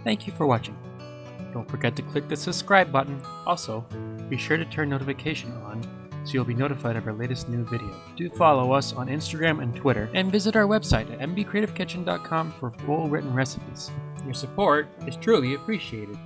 Thank you for watching. Don't forget to click the subscribe button. Also, be sure to turn notification on so you'll be notified of our latest new video. Do follow us on Instagram and Twitter, and visit our website at mbcreativekitchen.com for full written recipes. Your support is truly appreciated.